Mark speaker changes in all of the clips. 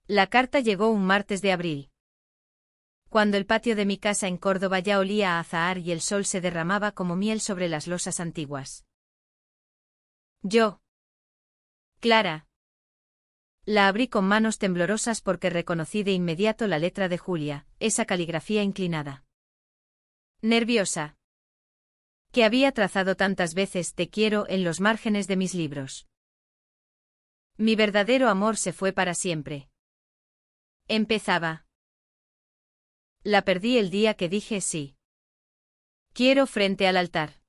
Speaker 1: La carta llegó un martes de abril. Cuando el patio de mi casa en Córdoba ya olía a azahar y el sol se derramaba como miel sobre las losas antiguas. Yo. Clara. La abrí con manos temblorosas porque reconocí de inmediato la letra de Julia, esa caligrafía inclinada. Nerviosa. Que había trazado tantas veces te quiero en los márgenes de mis libros. Mi verdadero amor se fue para siempre. Empezaba. La perdí el día que dije sí. Quiero frente al altar.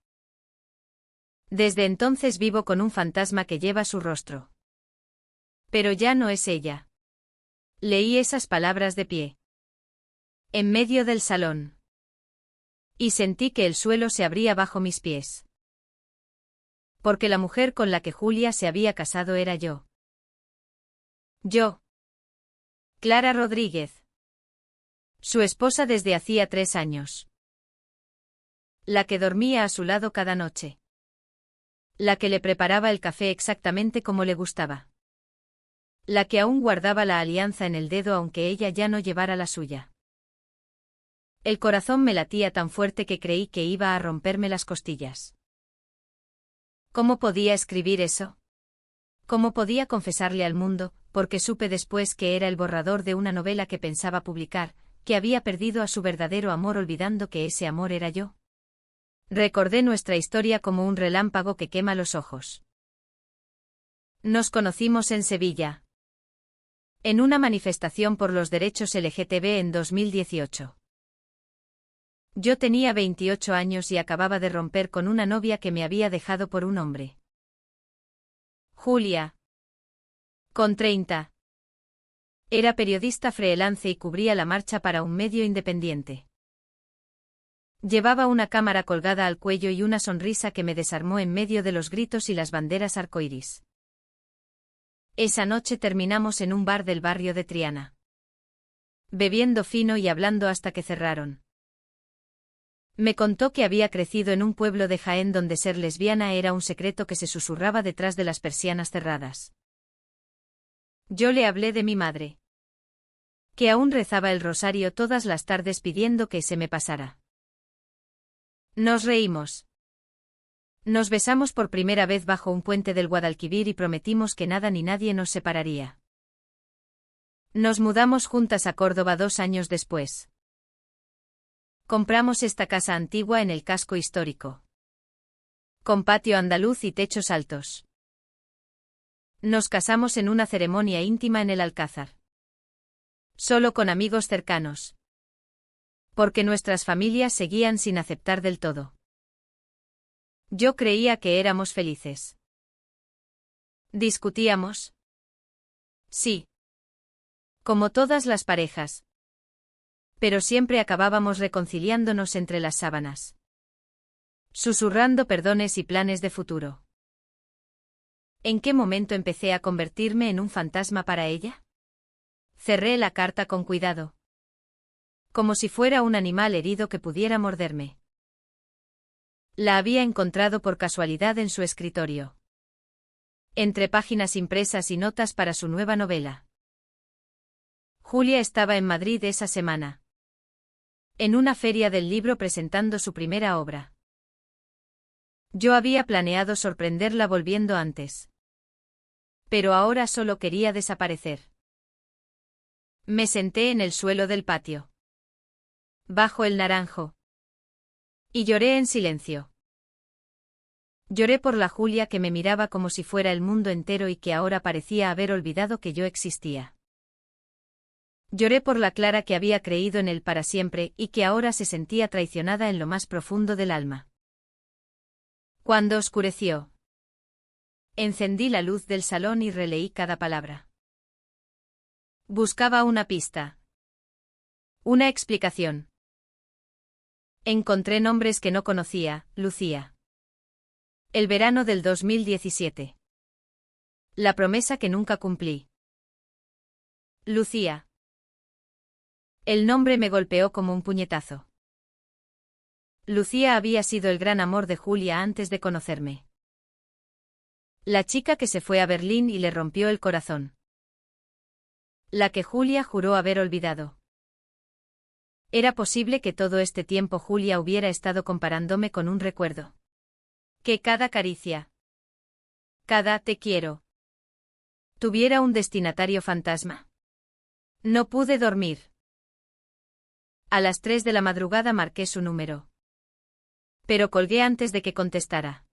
Speaker 1: Desde entonces vivo con un fantasma que lleva su rostro. Pero ya no es ella. Leí esas palabras de pie. En medio del salón. Y sentí que el suelo se abría bajo mis pies. Porque la mujer con la que Julia se había casado era yo. Yo. Clara Rodríguez. Su esposa desde hacía 3 años. La que dormía a su lado cada noche. La que le preparaba el café exactamente como le gustaba. La que aún guardaba la alianza en el dedo aunque ella ya no llevara la suya. El corazón me latía tan fuerte que creí que iba a romperme las costillas. ¿Cómo podía escribir eso? ¿Cómo podía confesarle al mundo, porque supe después que era el borrador de una novela que pensaba publicar, que había perdido a su verdadero amor olvidando que ese amor era yo? Recordé nuestra historia como un relámpago que quema los ojos. Nos conocimos en Sevilla. En una manifestación por los derechos LGTB en 2018. Yo tenía 28 años y acababa de romper con una novia que me había dejado por un hombre. Julia. Con 30. Era periodista freelance y cubría la marcha para un medio independiente. Llevaba una cámara colgada al cuello y una sonrisa que me desarmó en medio de los gritos y las banderas arcoíris. Esa noche terminamos en un bar del barrio de Triana. Bebiendo fino y hablando hasta que cerraron. Me contó que había crecido en un pueblo de Jaén donde ser lesbiana era un secreto que se susurraba detrás de las persianas cerradas. Yo le hablé de mi madre. Que aún rezaba el rosario todas las tardes pidiendo que se me pasara. Nos reímos. Nos besamos por primera vez bajo un puente del Guadalquivir y prometimos que nada ni nadie nos separaría. Nos mudamos juntas a Córdoba 2 años después. Compramos esta casa antigua en el casco histórico. Con patio andaluz y techos altos. Nos casamos en una ceremonia íntima en el Alcázar. Solo con amigos cercanos. Porque nuestras familias seguían sin aceptar del todo. Yo creía que éramos felices. ¿Discutíamos? Sí. Como todas las parejas. Pero siempre acabábamos reconciliándonos entre las sábanas. Susurrando perdones y planes de futuro. ¿En qué momento empecé a convertirme en un fantasma para ella? Cerré la carta con cuidado. Como si fuera un animal herido que pudiera morderme. La había encontrado por casualidad en su escritorio. Entre páginas impresas y notas para su nueva novela. Julia estaba en Madrid esa semana. En una feria del libro presentando su primera obra. Yo había planeado sorprenderla volviendo antes. Pero ahora solo quería desaparecer. Me senté en el suelo del patio. Bajo el naranjo. Y lloré en silencio. Lloré por la Julia que me miraba como si fuera el mundo entero y que ahora parecía haber olvidado que yo existía. Lloré por la Clara que había creído en él para siempre y que ahora se sentía traicionada en lo más profundo del alma. Cuando oscureció, encendí la luz del salón y releí cada palabra. Buscaba una pista. Una explicación. Encontré nombres que no conocía, Lucía. El verano del 2017. La promesa que nunca cumplí. Lucía. El nombre me golpeó como un puñetazo. Lucía había sido el gran amor de Julia antes de conocerme. La chica que se fue a Berlín y le rompió el corazón. La que Julia juró haber olvidado. Era posible que todo este tiempo Julia hubiera estado comparándome con un recuerdo. Que cada caricia, cada te quiero, tuviera un destinatario fantasma. No pude dormir. A las 3 de la madrugada marqué su número. Pero colgué antes de que contestara.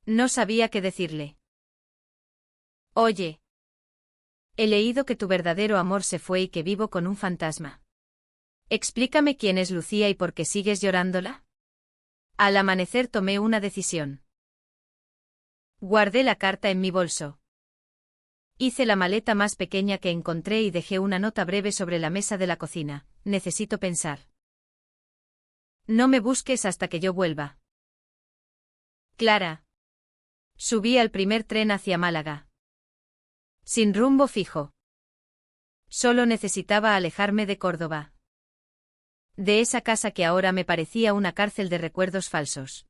Speaker 1: No sabía qué decirle. Oye. He leído que tu verdadero amor se fue y que vivo con un fantasma. Explícame quién es Lucía y por qué sigues llorándola. Al amanecer tomé una decisión. Guardé la carta en mi bolso. Hice la maleta más pequeña que encontré y dejé una nota breve sobre la mesa de la cocina. Necesito pensar. No me busques hasta que yo vuelva. Clara. Subí al primer tren hacia Málaga. Sin rumbo fijo. Solo necesitaba alejarme de Córdoba. De esa casa que ahora me parecía una cárcel de recuerdos falsos.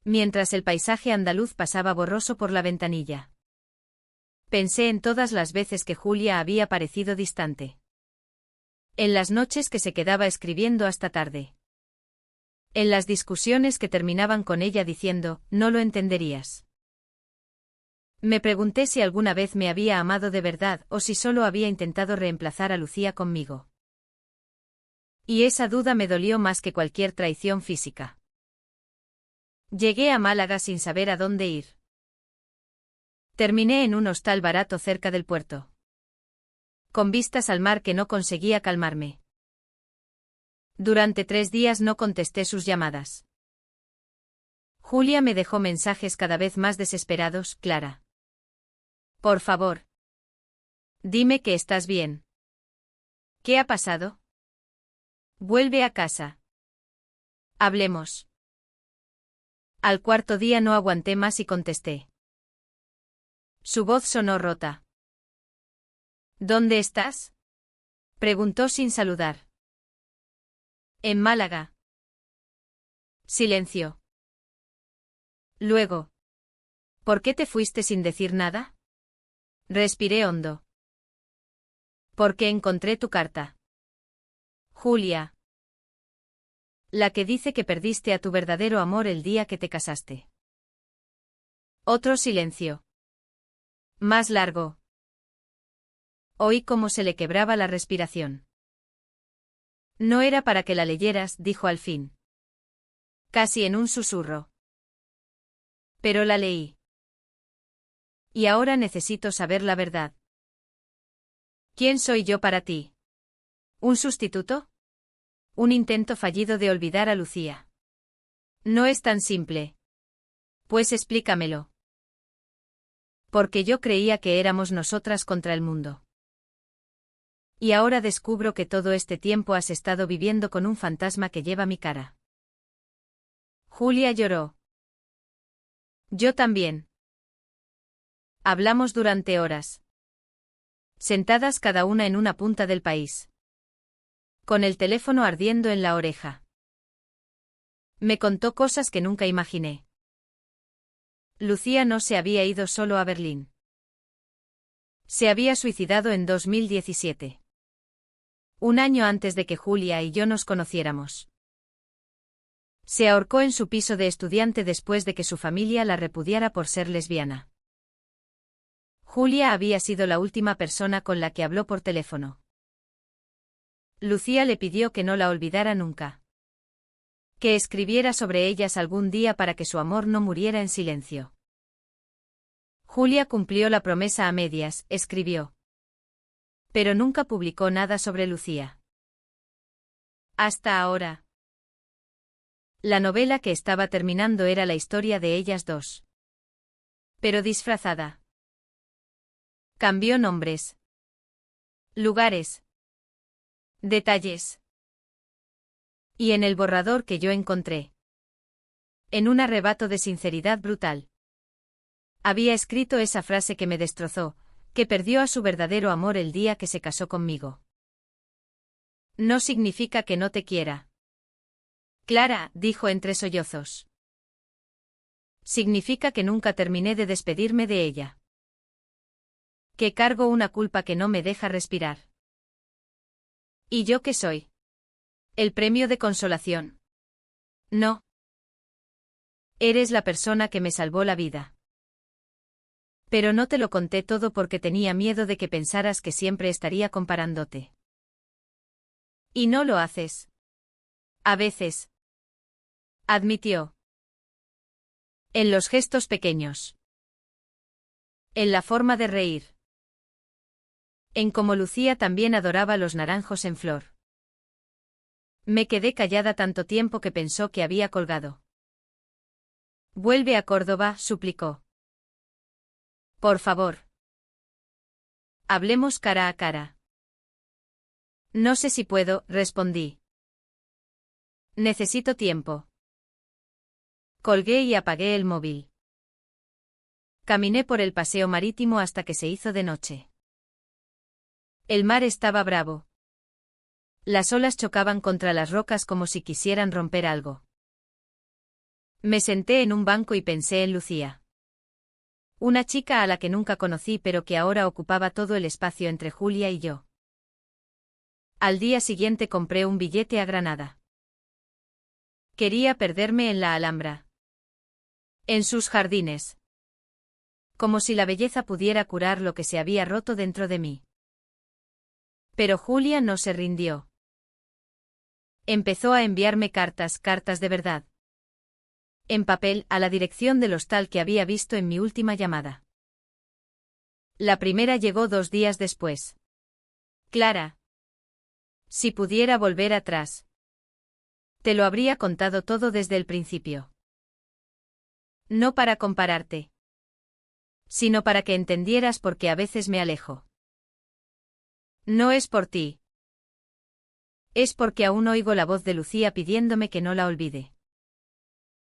Speaker 1: Mientras el paisaje andaluz pasaba borroso por la ventanilla. Pensé en todas las veces que Julia había parecido distante. En las noches que se quedaba escribiendo hasta tarde. En las discusiones que terminaban con ella diciendo, no lo entenderías. Me pregunté si alguna vez me había amado de verdad o si solo había intentado reemplazar a Lucía conmigo. Y esa duda me dolió más que cualquier traición física. Llegué a Málaga sin saber a dónde ir. Terminé en un hostal barato cerca del puerto. Con vistas al mar que no conseguía calmarme. Durante 3 días no contesté sus llamadas. Julia me dejó mensajes cada vez más desesperados. Clara. Por favor. Dime que estás bien. ¿Qué ha pasado? Vuelve a casa. Hablemos. Al 4.º día no aguanté más y contesté. Su voz sonó rota. ¿Dónde estás? Preguntó sin saludar. En Málaga. Silencio. Luego. ¿Por qué te fuiste sin decir nada? Respiré hondo. Porque encontré tu carta. Julia. La que dice que perdiste a tu verdadero amor el día que te casaste. Otro silencio. Más largo. Oí cómo se le quebraba la respiración. No era para que la leyeras, dijo al fin. Casi en un susurro. Pero la leí. Y ahora necesito saber la verdad. ¿Quién soy yo para ti? ¿Un sustituto? Un intento fallido de olvidar a Lucía. No es tan simple. Pues explícamelo. Porque yo creía que éramos nosotras contra el mundo. Y ahora descubro que todo este tiempo has estado viviendo con un fantasma que lleva mi cara. Julia lloró. Yo también. Hablamos durante horas. Sentadas cada una en una punta del país. Con el teléfono ardiendo en la oreja. Me contó cosas que nunca imaginé. Lucía no se había ido solo a Berlín. Se había suicidado en 2017. Un año antes de que Julia y yo nos conociéramos. Se ahorcó en su piso de estudiante después de que su familia la repudiara por ser lesbiana. Julia había sido la última persona con la que habló por teléfono. Lucía le pidió que no la olvidara nunca. Que escribiera sobre ellas algún día para que su amor no muriera en silencio. Julia cumplió la promesa a medias, escribió. Pero nunca publicó nada sobre Lucía. Hasta ahora. La novela que estaba terminando era la historia de ellas dos. Pero disfrazada. Cambió nombres. Lugares. Detalles. Y en el borrador que yo encontré. En un arrebato de sinceridad brutal. Había escrito esa frase que me destrozó, que perdió a su verdadero amor el día que se casó conmigo. No significa que no te quiera. Clara, dijo entre sollozos. Significa que nunca terminé de despedirme de ella. Que cargo una culpa que no me deja respirar. ¿Y yo qué soy? ¿El premio de consolación? No. Eres la persona que me salvó la vida. Pero no te lo conté todo porque tenía miedo de que pensaras que siempre estaría comparándote. Y no lo haces. A veces. Admitió. En los gestos pequeños. En la forma de reír. En cómo Lucía también adoraba los naranjos en flor. Me quedé callada tanto tiempo que pensó que había colgado. Vuelve a Córdoba, suplicó. Por favor. Hablemos cara a cara. No sé si puedo, respondí. Necesito tiempo. Colgué y apagué el móvil. Caminé por el paseo marítimo hasta que se hizo de noche. El mar estaba bravo. Las olas chocaban contra las rocas como si quisieran romper algo. Me senté en un banco y pensé en Lucía. Una chica a la que nunca conocí pero que ahora ocupaba todo el espacio entre Julia y yo. Al día siguiente compré un billete a Granada. Quería perderme en la Alhambra. En sus jardines. Como si la belleza pudiera curar lo que se había roto dentro de mí. Pero Julia no se rindió. Empezó a enviarme cartas de verdad. En papel, a la dirección del hostal que había visto en mi última llamada. La primera llegó 2 días después. Clara. Si pudiera volver atrás. Te lo habría contado todo desde el principio. No para compararte. Sino para que entendieras por qué a veces me alejo. No es por ti. Es porque aún oigo la voz de Lucía pidiéndome que no la olvide.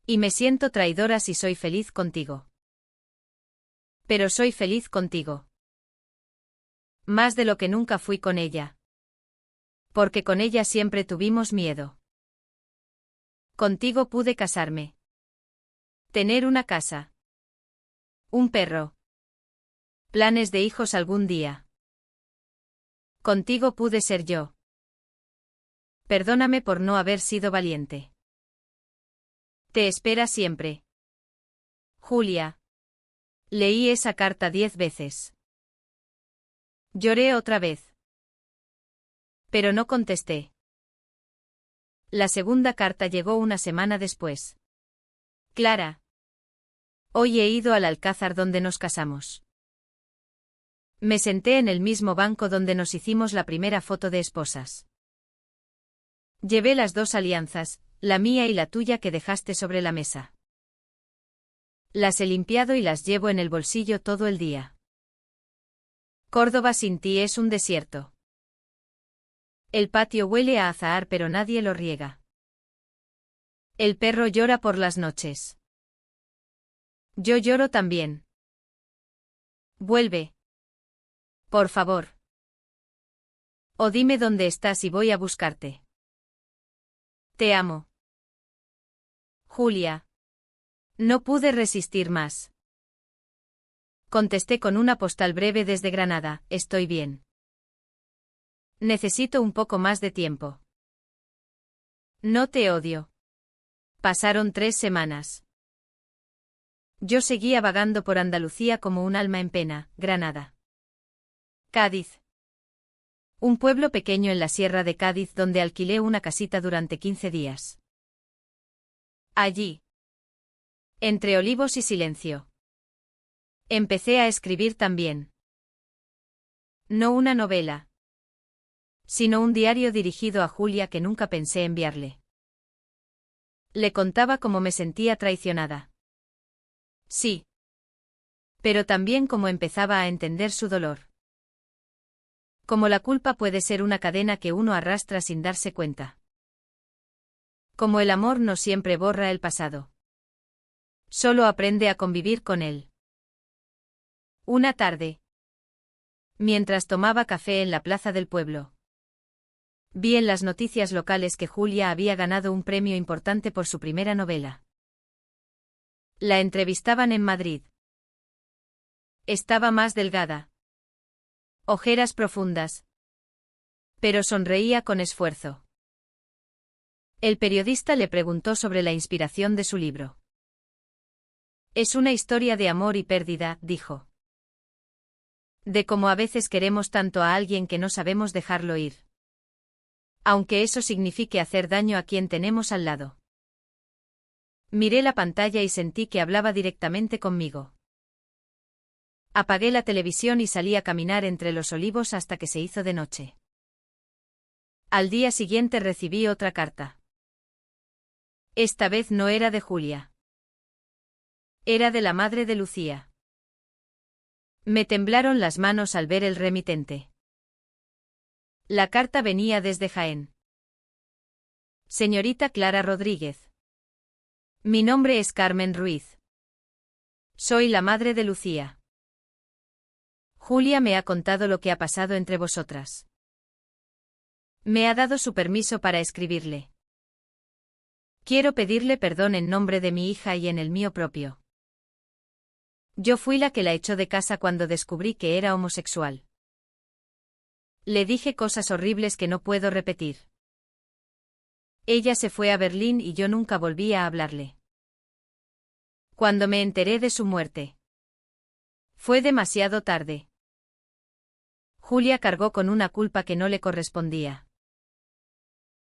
Speaker 1: Y me siento traidora si soy feliz contigo. Pero soy feliz contigo. Más de lo que nunca fui con ella. Porque con ella siempre tuvimos miedo. Contigo pude casarme. Tener una casa. Un perro. Planes de hijos algún día. Contigo pude ser yo. Perdóname por no haber sido valiente. Te espera siempre. Julia. Leí esa carta 10 veces. Lloré otra vez. Pero no contesté. La segunda carta llegó una semana después. Clara. Hoy he ido al alcázar donde nos casamos. Me senté en el mismo banco donde nos hicimos la primera foto de esposas. Llevé las 2 alianzas, la mía y la tuya que dejaste sobre la mesa. Las he limpiado y las llevo en el bolsillo todo el día. Córdoba sin ti es un desierto. El patio huele a azahar pero nadie lo riega. El perro llora por las noches. Yo lloro también. Vuelve. Por favor. O dime dónde estás y voy a buscarte. Te amo. Julia. No pude resistir más. Contesté con una postal breve desde Granada, estoy bien. Necesito un poco más de tiempo. No te odio. Pasaron 3 semanas. Yo seguía vagando por Andalucía como un alma en pena, Granada. Cádiz. Un pueblo pequeño en la sierra de Cádiz donde alquilé una casita durante 15 días. Allí. Entre olivos y silencio. Empecé a escribir también. No una novela. Sino un diario dirigido a Julia que nunca pensé enviarle. Le contaba cómo me sentía traicionada. Sí. Pero también cómo empezaba a entender su dolor. Cómo la culpa puede ser una cadena que uno arrastra sin darse cuenta. Como el amor no siempre borra el pasado. Solo aprende a convivir con él. Una tarde. Mientras tomaba café en la plaza del pueblo. Vi en las noticias locales que Julia había ganado un premio importante por su primera novela. La entrevistaban en Madrid. Estaba más delgada. Ojeras profundas. Pero sonreía con esfuerzo. El periodista le preguntó sobre la inspiración de su libro. Es una historia de amor y pérdida, dijo. De cómo a veces queremos tanto a alguien que no sabemos dejarlo ir. Aunque eso signifique hacer daño a quien tenemos al lado. Miré la pantalla y sentí que hablaba directamente conmigo. Apagué la televisión y salí a caminar entre los olivos hasta que se hizo de noche. Al día siguiente recibí otra carta. Esta vez no era de Julia. Era de la madre de Lucía. Me temblaron las manos al ver el remitente. La carta venía desde Jaén. Señorita Clara Rodríguez. Mi nombre es Carmen Ruiz. Soy la madre de Lucía. Julia me ha contado lo que ha pasado entre vosotras. Me ha dado su permiso para escribirle. Quiero pedirle perdón en nombre de mi hija y en el mío propio. Yo fui la que la echó de casa cuando descubrí que era homosexual. Le dije cosas horribles que no puedo repetir. Ella se fue a Berlín y yo nunca volví a hablarle. Cuando me enteré de su muerte, fue demasiado tarde. Julia cargó con una culpa que no le correspondía.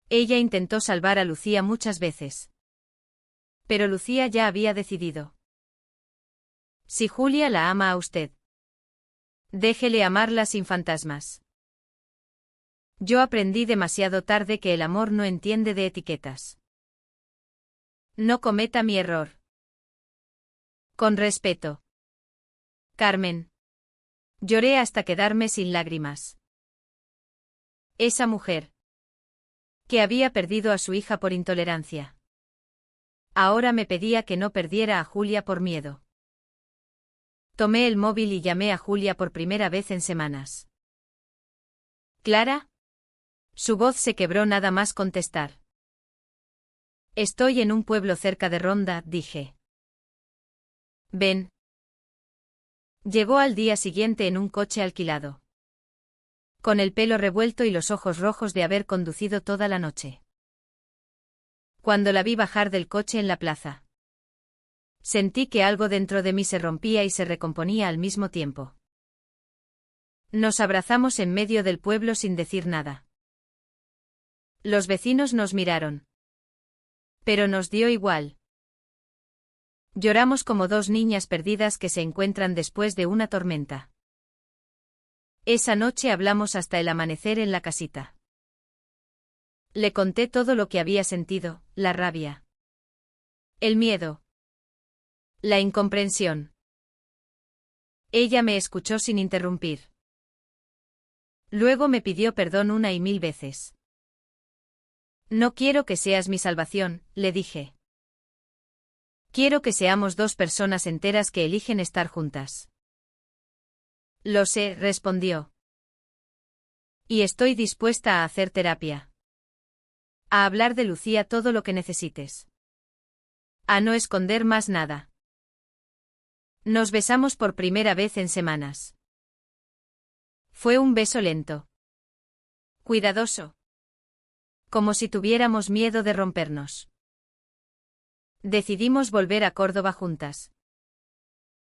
Speaker 1: Ella intentó salvar a Lucía muchas veces. Pero Lucía ya había decidido. Si Julia la ama a usted, déjele amarla sin fantasmas. Yo aprendí demasiado tarde que el amor no entiende de etiquetas. No cometa mi error. Con respeto. Carmen. Lloré hasta quedarme sin lágrimas. Esa mujer, que había perdido a su hija por intolerancia, ahora me pedía que no perdiera a Julia por miedo. Tomé el móvil y llamé a Julia por primera vez en semanas. ¿Clara? Su voz se quebró nada más contestar. Estoy en un pueblo cerca de Ronda, dije. Ven. Llegó al día siguiente en un coche alquilado. Con el pelo revuelto y los ojos rojos de haber conducido toda la noche. Cuando la vi bajar del coche en la plaza, sentí que algo dentro de mí se rompía y se recomponía al mismo tiempo. Nos abrazamos en medio del pueblo sin decir nada. Los vecinos nos miraron. Pero nos dio igual. Lloramos como dos niñas perdidas que se encuentran después de una tormenta. Esa noche hablamos hasta el amanecer en la casita. Le conté todo lo que había sentido, la rabia, el miedo, la incomprensión. Ella me escuchó sin interrumpir. Luego me pidió perdón una y mil veces. No quiero que seas mi salvación, le dije. Quiero que seamos dos personas enteras que eligen estar juntas. Lo sé, respondió. Y estoy dispuesta a hacer terapia. A hablar de Lucía todo lo que necesites. A no esconder más nada. Nos besamos por primera vez en semanas. Fue un beso lento. Cuidadoso. Como si tuviéramos miedo de rompernos. Decidimos volver a Córdoba juntas.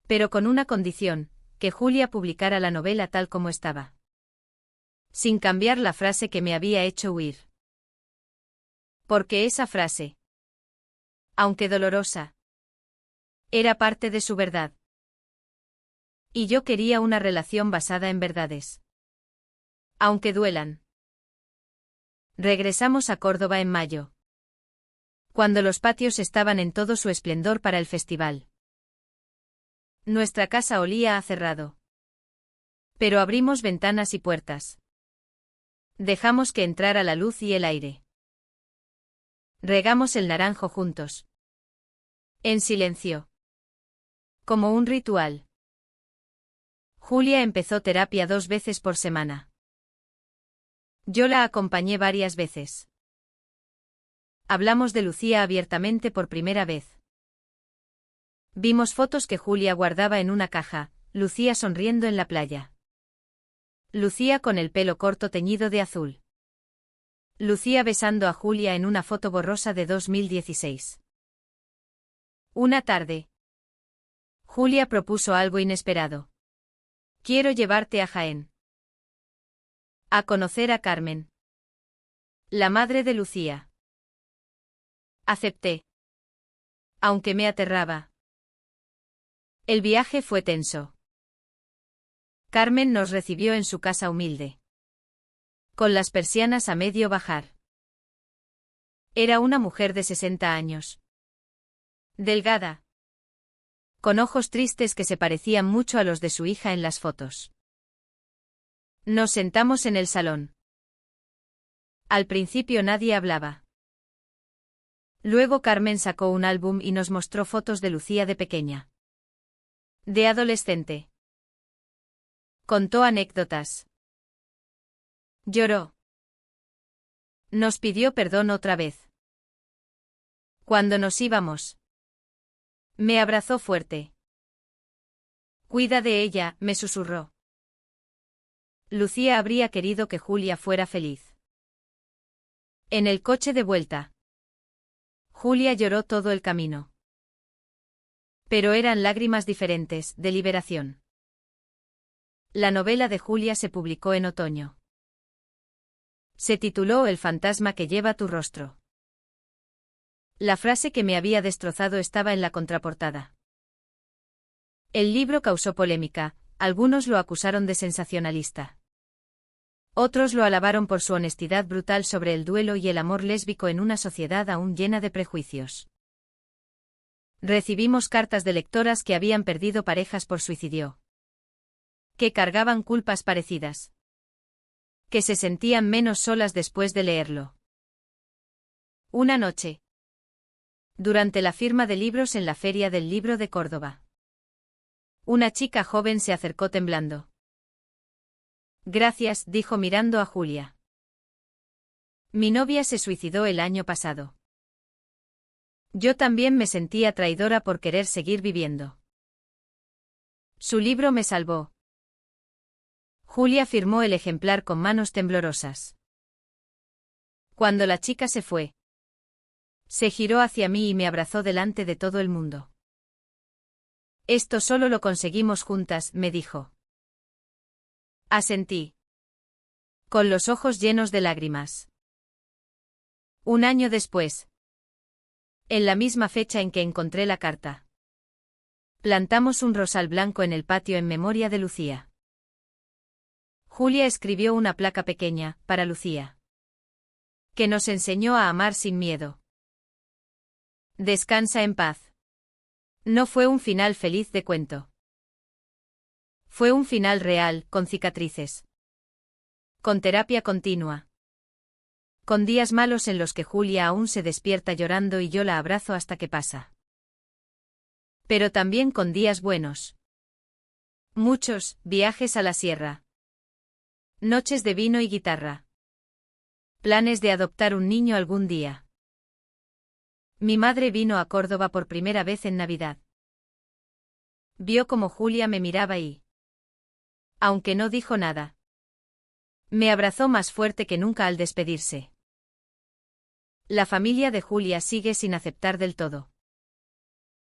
Speaker 1: Pero con una condición, que Julia publicara la novela tal como estaba. Sin cambiar la frase que me había hecho huir. Porque esa frase, aunque dolorosa, era parte de su verdad. Y yo quería una relación basada en verdades. Aunque duelan. Regresamos a Córdoba en mayo. Cuando los patios estaban en todo su esplendor para el festival. Nuestra casa olía a cerrado. Pero abrimos ventanas y puertas. Dejamos que entrara la luz y el aire. Regamos el naranjo juntos. En silencio. Como un ritual. Julia empezó terapia 2 veces por semana. Yo la acompañé varias veces. Hablamos de Lucía abiertamente por primera vez. Vimos fotos que Julia guardaba en una caja, Lucía sonriendo en la playa. Lucía con el pelo corto teñido de azul. Lucía besando a Julia en una foto borrosa de 2016. Una tarde. Julia propuso algo inesperado. Quiero llevarte a Jaén. A conocer a Carmen, la madre de Lucía. Acepté. Aunque me aterraba. El viaje fue tenso. Carmen nos recibió en su casa humilde, con las persianas a medio bajar. Era una mujer de 60 años. Delgada. Con ojos tristes que se parecían mucho a los de su hija en las fotos. Nos sentamos en el salón. Al principio nadie hablaba. Luego Carmen sacó un álbum y nos mostró fotos de Lucía de pequeña. De adolescente. Contó anécdotas. Lloró. Nos pidió perdón otra vez. Cuando nos íbamos. Me abrazó fuerte. Cuida de ella, me susurró. Lucía habría querido que Julia fuera feliz. En el coche de vuelta. Julia lloró todo el camino. Pero eran lágrimas diferentes, de liberación. La novela de Julia se publicó en otoño. Se tituló El fantasma que lleva tu rostro. La frase que me había destrozado estaba en la contraportada. El libro causó polémica, algunos lo acusaron de sensacionalista. Otros lo alabaron por su honestidad brutal sobre el duelo y el amor lésbico en una sociedad aún llena de prejuicios. Recibimos cartas de lectoras que habían perdido parejas por suicidio. Que cargaban culpas parecidas. Que se sentían menos solas después de leerlo. Una noche. Durante la firma de libros en la Feria del Libro de Córdoba. Una chica joven se acercó temblando. Gracias, dijo mirando a Julia. Mi novia se suicidó el año pasado. Yo también me sentía traidora por querer seguir viviendo. Su libro me salvó. Julia firmó el ejemplar con manos temblorosas. Cuando la chica se fue, se giró hacia mí y me abrazó delante de todo el mundo. Esto solo lo conseguimos juntas, me dijo. Asentí. Con los ojos llenos de lágrimas. Un año después. En la misma fecha en que encontré la carta. Plantamos un rosal blanco en el patio en memoria de Lucía. Julia escribió una placa pequeña, para Lucía. Que nos enseñó a amar sin miedo. Descansa en paz. No fue un final feliz de cuento. Fue un final real, con cicatrices. Con terapia continua. Con días malos en los que Julia aún se despierta llorando y yo la abrazo hasta que pasa. Pero también con días buenos. Muchos, viajes a la sierra. Noches de vino y guitarra. Planes de adoptar un niño algún día. Mi madre vino a Córdoba por primera vez en Navidad. Vio como Julia me miraba y, aunque no dijo nada, me abrazó más fuerte que nunca al despedirse. La familia de Julia sigue sin aceptar del todo.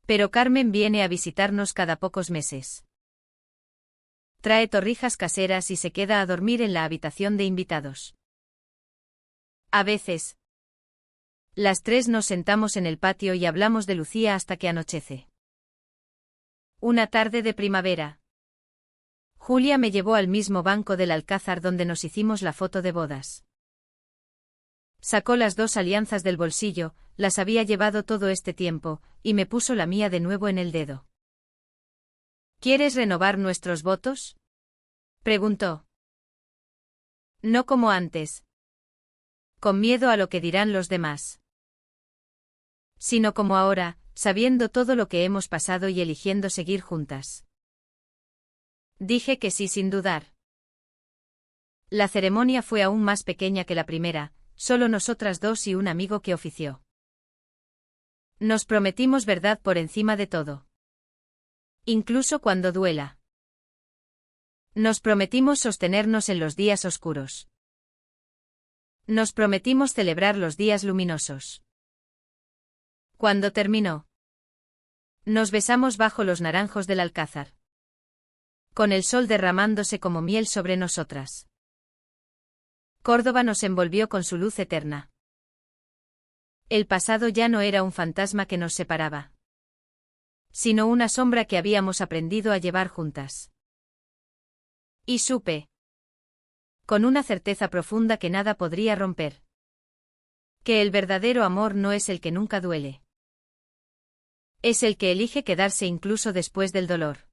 Speaker 1: Pero Carmen viene a visitarnos cada pocos meses. Trae torrijas caseras y se queda a dormir en la habitación de invitados. A veces, las tres nos sentamos en el patio y hablamos de Lucía hasta que anochece. Una tarde de primavera. Julia me llevó al mismo banco del Alcázar donde nos hicimos la foto de bodas. Sacó las dos alianzas del bolsillo, las había llevado todo este tiempo, y me puso la mía de nuevo en el dedo. ¿Quieres renovar nuestros votos? Preguntó. No como antes. Con miedo a lo que dirán los demás. Sino como ahora, sabiendo todo lo que hemos pasado y eligiendo seguir juntas. Dije que sí sin dudar. La ceremonia fue aún más pequeña que la primera, solo nosotras dos y un amigo que ofició. Nos prometimos verdad por encima de todo. Incluso cuando duela. Nos prometimos sostenernos en los días oscuros. Nos prometimos celebrar los días luminosos. Cuando terminó, nos besamos bajo los naranjos del alcázar, con el sol derramándose como miel sobre nosotras. Córdoba nos envolvió con su luz eterna. El pasado ya no era un fantasma que nos separaba, sino una sombra que habíamos aprendido a llevar juntas. Y supe, con una certeza profunda que nada podría romper, que el verdadero amor no es el que nunca duele. Es el que elige quedarse incluso después del dolor.